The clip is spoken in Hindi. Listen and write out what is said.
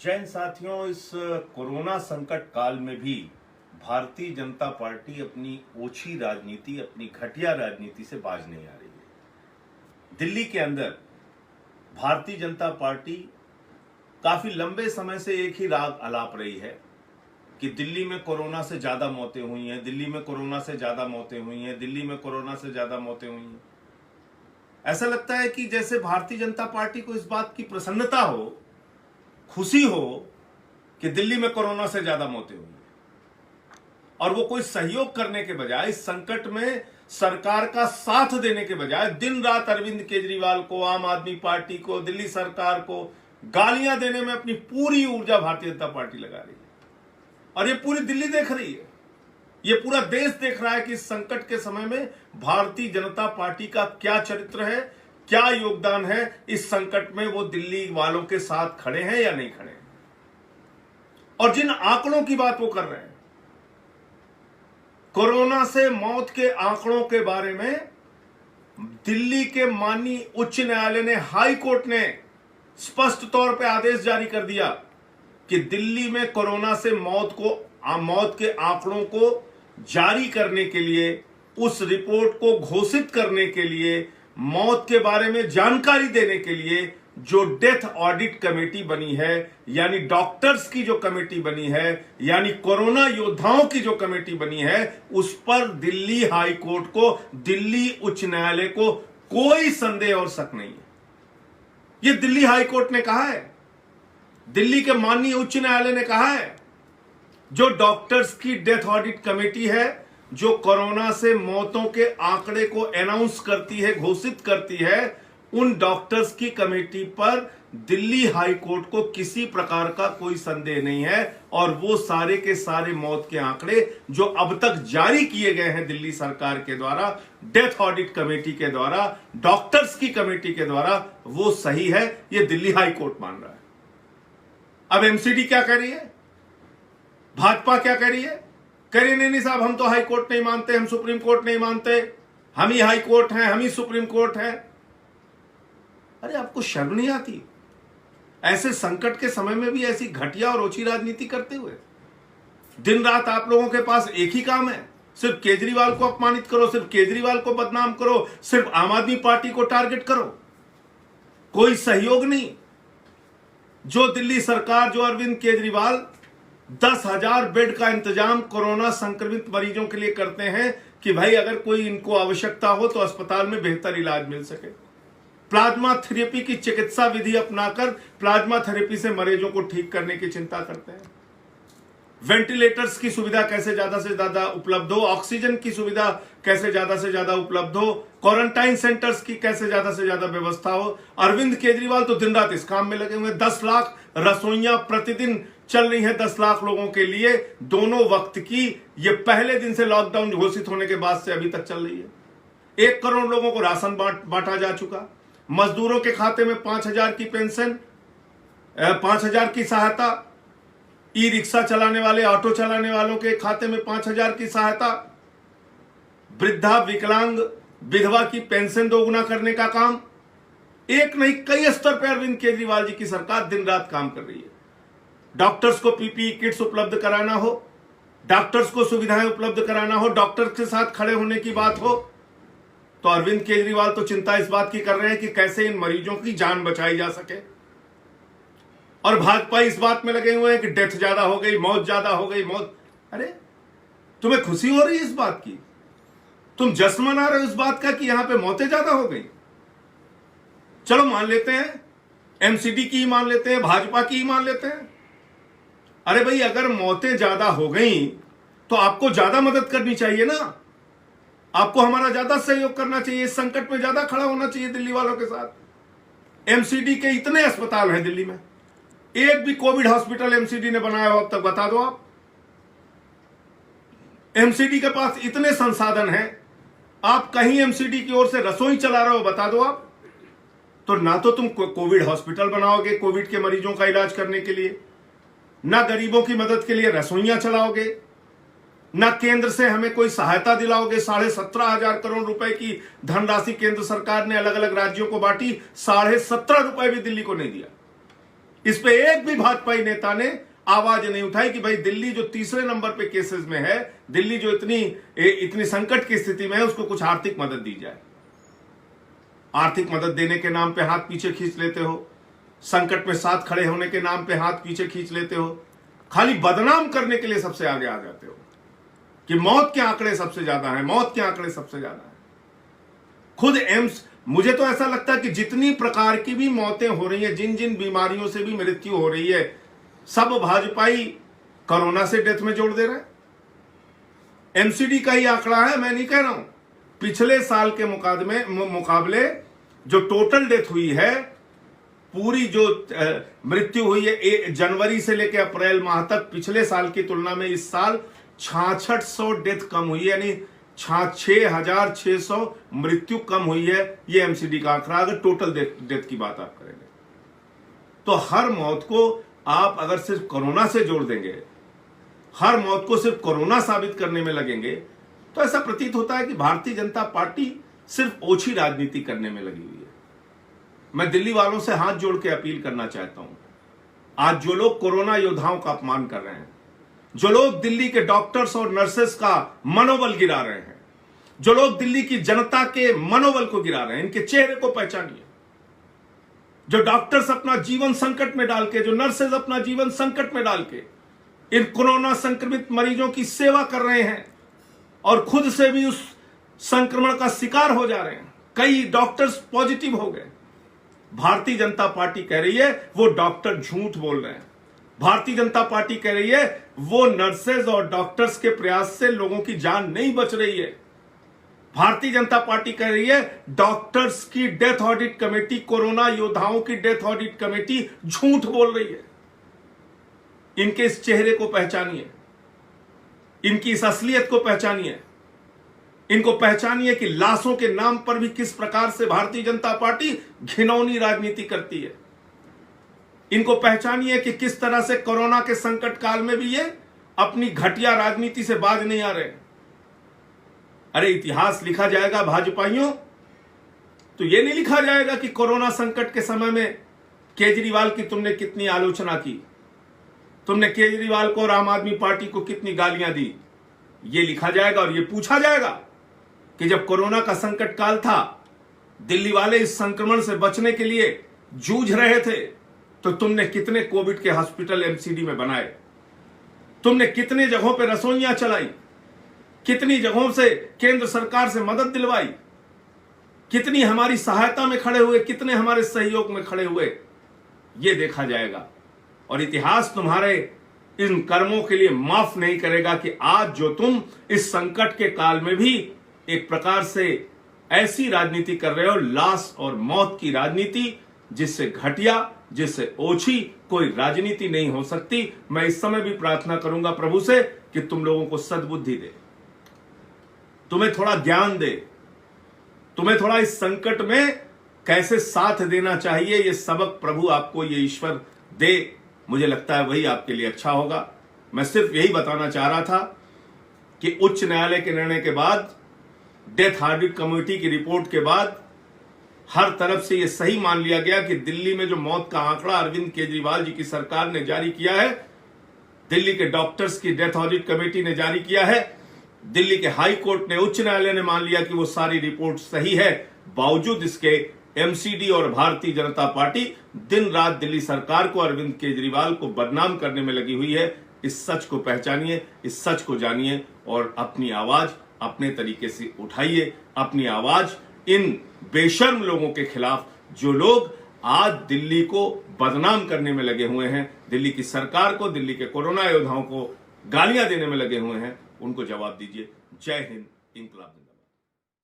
जैन साथियों, इस कोरोना संकट काल में भी भारतीय जनता पार्टी अपनी ओछी राजनीति, अपनी घटिया राजनीति से बाज नहीं आ रही है। दिल्ली के अंदर भारतीय जनता पार्टी काफी लंबे समय से एक ही राग अलाप रही है कि दिल्ली में कोरोना से ज्यादा मौतें हुई हैं, दिल्ली में कोरोना से ज्यादा मौतें हुई हैं, दिल्ली में कोरोना से ज्यादा मौतें हुई हैं। ऐसा लगता है कि जैसे भारतीय जनता पार्टी को इस बात की प्रसन्नता हो, खुशी हो कि दिल्ली में कोरोना से ज्यादा मौतें हुई हैं, और वो कोई सहयोग करने के बजाय, इस संकट में सरकार का साथ देने के बजाय दिन रात अरविंद केजरीवाल को, आम आदमी पार्टी को, दिल्ली सरकार को गालियां देने में अपनी पूरी ऊर्जा भारतीय जनता पार्टी लगा रही है। और ये पूरी दिल्ली देख रही है, ये पूरा देश देख रहा है कि इस संकट के समय में भारतीय जनता पार्टी का क्या चरित्र है, क्या योगदान है। इस संकट में वो दिल्ली वालों के साथ खड़े हैं या नहीं खड़े हैं। और जिन आंकड़ों की बात वो कर रहे हैं, कोरोना से मौत के आंकड़ों के बारे में दिल्ली के माननीय उच्च न्यायालय ने, हाई कोर्ट ने स्पष्ट तौर पर आदेश जारी कर दिया कि दिल्ली में कोरोना से मौत के आंकड़ों को जारी करने के लिए, उस रिपोर्ट को घोषित करने के लिए, मौत के बारे में जानकारी देने के लिए जो डेथ ऑडिट कमेटी बनी है, यानी डॉक्टर्स की जो कमेटी बनी है, यानी कोरोना योद्धाओं की जो कमेटी बनी है, उस पर दिल्ली हाई कोर्ट को, दिल्ली उच्च न्यायालय को कोई संदेह और शक नहीं है। यह दिल्ली हाई कोर्ट ने कहा है, दिल्ली के माननीय उच्च न्यायालय ने कहा है, जो डॉक्टर्स की डेथ ऑडिट कमेटी है, जो कोरोना से मौतों के आंकड़े को अनाउंस करती है, घोषित करती है, उन डॉक्टर्स की कमेटी पर दिल्ली हाई कोर्ट को किसी प्रकार का कोई संदेह नहीं है। और वो सारे के सारे मौत के आंकड़े जो अब तक जारी किए गए हैं दिल्ली सरकार के द्वारा, डेथ ऑडिट कमेटी के द्वारा, डॉक्टर्स की कमेटी के द्वारा, वो सही है, ये दिल्ली हाई कोर्ट मान रहा है। अब एमसीडी क्या कह रही है, भाजपा क्या कह रही है? कह रही नहीं साहब, हम तो हाई कोर्ट नहीं मानते, हम सुप्रीम कोर्ट नहीं मानते, हम ही हाई कोर्ट हैं, हम ही सुप्रीम कोर्ट हैं। अरे आपको शर्म नहीं आती ऐसे संकट के समय में भी ऐसी घटिया और ओछी राजनीति करते हुए? दिन रात आप लोगों के पास एक ही काम है, सिर्फ केजरीवाल को अपमानित करो, सिर्फ केजरीवाल को बदनाम करो, सिर्फ आम आदमी पार्टी को टारगेट करो, कोई सहयोग नहीं। जो दिल्ली सरकार, जो अरविंद केजरीवाल 10,000 बेड का इंतजाम कोरोना संक्रमित मरीजों के लिए करते हैं कि भाई अगर कोई इनको आवश्यकता हो तो अस्पताल में बेहतर इलाज मिल सके। प्लाज्मा थेरेपी की चिकित्सा विधि अपनाकर प्लाज्मा थेरेपी से मरीजों को ठीक करने की चिंता करते हैं। वेंटिलेटर्स की सुविधा कैसे ज्यादा से ज्यादा उपलब्ध हो, ऑक्सीजन की सुविधा कैसे ज्यादा से ज्यादा उपलब्ध हो, क्वारंटाइन सेंटर्स की कैसे ज्यादा से ज्यादा व्यवस्था हो। अरविंद केजरीवाल तो दिन रात इस काम में लगे हुए हैं। 10 लाख रसोइयां प्रतिदिन चल रही है 10 लाख लोगों के लिए, दोनों वक्त की। ये पहले दिन से लॉकडाउन घोषित होने के बाद से अभी तक चल रही है। 1 करोड़ लोगों को राशन बांटा जा चुका। मजदूरों के खाते में 5,000 की पेंशन, 5,000 की सहायता, ई रिक्शा चलाने वाले, ऑटो चलाने वालों के खाते में 5,000 की सहायता, वृद्धा, विकलांग, विधवा की पेंशन दोगुना करने का काम। एक नहीं, कई स्तर पर अरविंद केजरीवाल जी की सरकार दिन रात काम कर रही है। डॉक्टर्स को पीपीई किट्स उपलब्ध कराना हो, डॉक्टर्स को सुविधाएं उपलब्ध कराना हो, डॉक्टर्स के साथ खड़े होने की बात हो, तो अरविंद केजरीवाल तो चिंता इस बात की कर रहे हैं कि कैसे इन मरीजों की जान बचाई जा सके। और भाजपा इस बात में लगे हुए हैं कि डेथ ज्यादा हो गई, मौत ज्यादा हो गई, मौत। अरे तुम्हें खुशी हो रही है इस बात की? तुम जश्न मना रहे हो इस बात का कि यहां पे मौतें ज्यादा हो गई? चलो मान लेते हैं, एमसीडी की ही मान लेते हैं, भाजपा की ही मान लेते हैं। अरे भाई, अगर मौतें ज्यादा हो गई तो आपको ज्यादा मदद करनी चाहिए ना, आपको हमारा ज्यादा सहयोग करना चाहिए, इस संकट में ज्यादा खड़ा होना चाहिए दिल्ली वालों के साथ। एमसीडी के इतने अस्पताल हैं दिल्ली में, एक भी कोविड हॉस्पिटल एमसीडी ने बनाया हो अब तक बता दो आप। एमसीडी के पास इतने संसाधन हैं, आप कहीं एमसीडी की ओर से रसोई चला रहे हो बता दो आप। तो ना तो तुम कोविड हॉस्पिटल बनाओगे कोविड के मरीजों का इलाज करने के लिए, ना गरीबों की मदद के लिए रसोइयां चलाओगे, ना केंद्र से हमें कोई सहायता दिलाओगे। 17,500 करोड़ रुपए की धनराशि केंद्र सरकार ने अलग अलग राज्यों को बांटी, 17.5 रुपए भी दिल्ली को नहीं दिया। इस पे एक भी भाजपाई नेता ने आवाज नहीं उठाई कि भाई दिल्ली जो तीसरे नंबर पे केसेस में है, दिल्ली जो इतनी संकट की स्थिति में है, उसको कुछ आर्थिक मदद दी जाए। आर्थिक मदद देने के नाम पे हाथ पीछे खींच लेते हो, संकट में साथ खड़े होने के नाम पे हाथ पीछे खींच लेते हो, खाली बदनाम करने के लिए सबसे आगे आ जाते हो कि मौत के आंकड़े सबसे ज्यादा हैं, मौत के आंकड़े सबसे ज्यादा हैं। खुद एम्स, मुझे तो ऐसा लगता है कि जितनी प्रकार की भी मौतें हो रही हैं, जिन जिन बीमारियों से भी मृत्यु हो रही है, सब भाजपाई कोरोना से डेथ में जोड़ दे रहे हैं। एमसीडी का ही आंकड़ा है, मैं नहीं कह रहा हूं। पिछले साल के मुकाबले जो टोटल डेथ हुई है, पूरी जो मृत्यु हुई है जनवरी से लेकर अप्रैल माह तक, पिछले साल की तुलना में इस साल 6600 डेथ कम हुई है, यानी 6600 मृत्यु कम हुई है। ये एमसीडी का आंकड़ा, अगर टोटल डेथ की बात आप करेंगे तो हर मौत को आप अगर सिर्फ कोरोना से जोड़ देंगे, हर मौत को सिर्फ कोरोना साबित करने में लगेंगे, तो ऐसा प्रतीत होता है कि भारतीय जनता पार्टी सिर्फ ओछी राजनीति करने में लगी हुई है। मैं दिल्ली वालों से हाथ जोड़ के अपील करना चाहता हूं, आज जो लोग कोरोना योद्धाओं का अपमान कर रहे हैं, जो लोग दिल्ली के डॉक्टर्स और नर्सेस का मनोबल गिरा रहे हैं, जो लोग दिल्ली की जनता के मनोबल को गिरा रहे हैं, इनके चेहरे को पहचानिए। जो डॉक्टर्स अपना जीवन संकट में डाल के, जो नर्सेज अपना जीवन संकट में डाल के इन कोरोना संक्रमित मरीजों की सेवा कर रहे हैं और खुद से भी उस संक्रमण का शिकार हो जा रहे हैं। कई डॉक्टर्स पॉजिटिव हो गए। भारतीय जनता पार्टी कह रही है वो डॉक्टर झूठ बोल रहे हैं। भारतीय जनता पार्टी कह रही है वो नर्सेज और डॉक्टर्स के प्रयास से लोगों की जान नहीं बच रही है। भारतीय जनता पार्टी कह रही है डॉक्टर्स की डेथ ऑडिट कमेटी, कोरोना योद्धाओं की डेथ ऑडिट कमेटी झूठ बोल रही है। इनके इस चेहरे को पहचानिए, इनकी इस असलियत को पहचानिए, इनको पहचानिए कि लाशों के नाम पर भी किस प्रकार से भारतीय जनता पार्टी घिनौनी राजनीति करती है। इनको पहचानिए कि किस तरह से कोरोना के संकट काल में भी ये अपनी घटिया राजनीति से बाज नहीं आ रहे। अरे इतिहास लिखा जाएगा भाजपाइयों, तो ये नहीं लिखा जाएगा कि कोरोना संकट के समय में केजरीवाल की तुमने कितनी आलोचना की, तुमने केजरीवाल को और आम आदमी पार्टी को कितनी गालियां दी। ये लिखा जाएगा और ये पूछा जाएगा कि जब कोरोना का संकट काल था, दिल्ली वाले इस संक्रमण से बचने के लिए जूझ रहे थे, तो तुमने कितने कोविड के हॉस्पिटल एमसीडी में बनाए, तुमने कितने जगहों पे रसोइयां चलाई, कितनी जगहों से केंद्र सरकार से मदद दिलवाई, कितनी हमारी सहायता में खड़े हुए, कितने हमारे सहयोग में खड़े हुए, ये देखा जाएगा। और इतिहास तुम्हारे इन कर्मों के लिए माफ नहीं करेगा कि आज जो तुम इस संकट के काल में भी एक प्रकार से ऐसी राजनीति कर रहे हो, लाश और मौत की राजनीति, जिससे घटिया, जिससे ओछी कोई राजनीति नहीं हो सकती। मैं इस समय भी प्रार्थना करूंगा प्रभु से कि तुम लोगों को सद्बुद्धि दे, तुम्हें थोड़ा ज्ञान दे, तुम्हें थोड़ा इस संकट में कैसे साथ देना चाहिए, ये सबक प्रभु आपको, ये ईश्वर दे। मुझे लगता है वही आपके लिए अच्छा होगा। मैं सिर्फ यही बताना चाह रहा था कि उच्च न्यायालय के निर्णय के बाद, डेथ ऑडिट कमेटी की रिपोर्ट के बाद हर तरफ से यह सही मान लिया गया कि दिल्ली में जो मौत का आंकड़ा अरविंद केजरीवाल जी की सरकार ने जारी किया है, दिल्ली के डॉक्टर्स की डेथ ऑडिट कमेटी ने जारी किया है, दिल्ली के हाई कोर्ट ने, उच्च न्यायालय ने मान लिया कि वो सारी रिपोर्ट सही है। बावजूद इसके एमसीडी और भारतीय जनता पार्टी दिन रात दिल्ली सरकार को, अरविंद केजरीवाल को बदनाम करने में लगी हुई है। इस सच को पहचानिए, इस सच को जानिए और अपनी आवाज अपने तरीके से उठाइए। अपनी आवाज इन बेशर्म लोगों के खिलाफ, जो लोग आज दिल्ली को बदनाम करने में लगे हुए हैं, दिल्ली की सरकार को, दिल्ली के कोरोना योद्धाओं को गालियां देने में लगे हुए हैं, उनको जवाब दीजिए। जय हिंद, इंकलाब।